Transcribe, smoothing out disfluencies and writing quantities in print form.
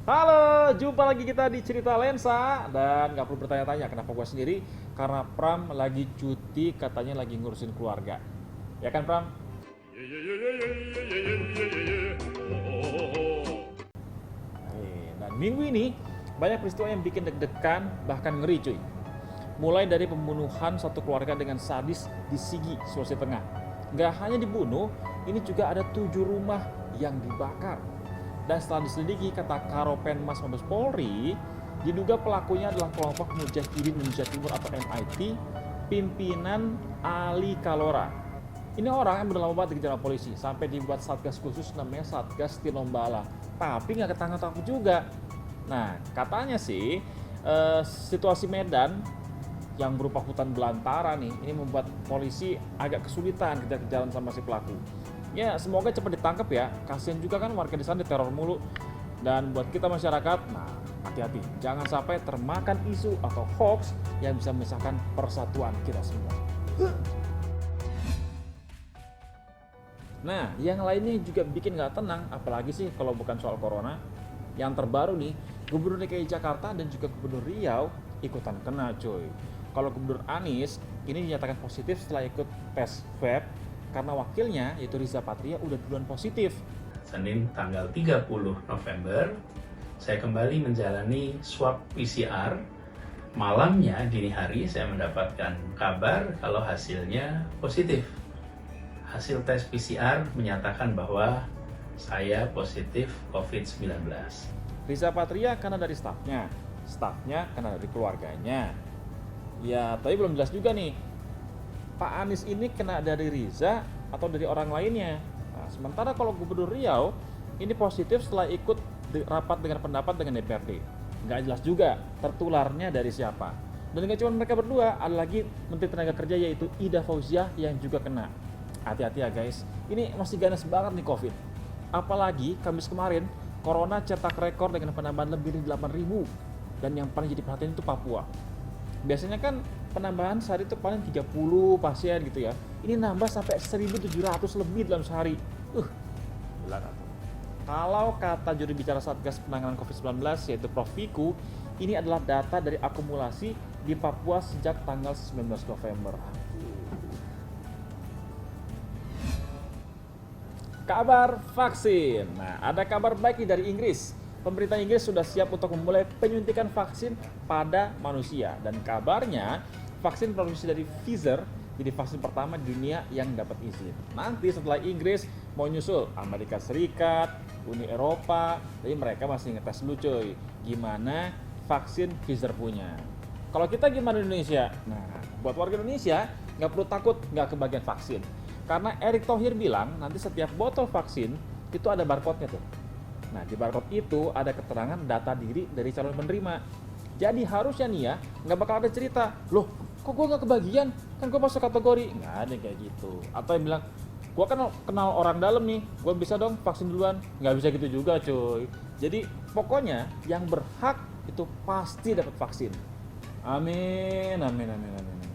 Halo, jumpa lagi kita di Cerita Lensa. Dan gak perlu bertanya-tanya kenapa gue sendiri. Karena Pram lagi cuti, katanya lagi ngurusin keluarga. Ya kan Pram? Dan minggu ini banyak peristiwa yang bikin deg-degan, bahkan ngeri cuy. Mulai dari pembunuhan satu keluarga dengan sadis di Sigi, Sulawesi Tengah. Gak hanya dibunuh, ini juga ada 7 rumah yang dibakar. Dan setelah diselidiki, kata Karopenmas Mabes Polri, diduga pelakunya adalah kelompok Mujahidin Indonesia Timur atau MIT, pimpinan Ali Kalora. Ini orang yang udah lama banget dikejar polisi, sampai dibuat satgas khusus namanya Satgas Tinombala. Tapi nggak ketangkap juga. Nah, katanya sih situasi Medan yang berupa hutan belantara nih, ini membuat polisi agak kesulitan kejar-kejaran sama si pelaku. Ya, semoga cepat ditangkap ya. Kasian juga kan warga di sana diteror mulu. Dan buat kita masyarakat, nah hati-hati, jangan sampai termakan isu atau hoax yang bisa memisahkan persatuan kita semua. Nah, yang lainnya juga bikin nggak tenang, apalagi sih kalau bukan soal corona. Yang terbaru nih, Gubernur DKI Jakarta dan juga Gubernur Riau ikutan kena cuy. Kalau Gubernur Anies ini dinyatakan positif setelah ikut tes swab karena wakilnya yaitu Riza Patria udah duluan positif. Senin tanggal 30 November, saya kembali menjalani swab PCR. Malamnya dini hari saya mendapatkan kabar kalau hasilnya positif. Hasil tes PCR menyatakan bahwa saya positif COVID-19. Riza Patria karena dari stafnya karena dari keluarganya. Ya, tapi belum jelas juga nih, Pak Anies ini kena dari Riza atau dari orang lainnya. Nah, sementara kalau Gubernur Riau ini positif setelah ikut rapat dengan pendapat dengan DPRD. Nggak jelas juga tertularnya dari siapa. Dan nggak cuma mereka berdua, ada lagi Menteri Tenaga Kerja yaitu Ida Fauziah yang juga kena. Hati-hati ya guys, ini masih ganas banget nih COVID. Apalagi Kamis kemarin, Corona cetak rekor dengan penambahan lebih dari 8.000. Dan yang paling jadi perhatian itu Papua. Biasanya kan penambahan sehari itu paling 30 pasien gitu ya. Ini nambah sampai 1.700 lebih dalam sehari. Gila kan? Kalau kata juru bicara Satgas Penanganan COVID-19 yaitu Prof. Wiku, ini adalah data dari akumulasi di Papua sejak tanggal 19 November. Kabar vaksin. Nah, ada kabar baik nih dari Inggris. Pemerintah Inggris sudah siap untuk memulai penyuntikan vaksin pada manusia. Dan kabarnya, vaksin produksi dari Pfizer jadi vaksin pertama di dunia yang dapat izin. Nanti setelah Inggris mau nyusul Amerika Serikat, Uni Eropa, jadi mereka masih ngetes dulu cuy, gimana vaksin Pfizer punya. Kalau kita gimana di Indonesia? Nah, buat warga Indonesia nggak perlu takut nggak kebagian vaksin. Karena Erick Thohir bilang nanti setiap botol vaksin itu ada barcode-nya tuh. Nah, di barcode itu ada keterangan data diri dari calon penerima. Jadi harusnya nih ya, nggak bakal ada cerita, loh kok gue nggak kebagian? Kan gue masuk kategori. Nggak ada kayak gitu. Atau yang bilang, gue kan kenal orang dalam nih, gue bisa dong vaksin duluan. Nggak bisa gitu juga cuy. Jadi pokoknya yang berhak itu pasti dapat vaksin. Amin, amin, amin, amin.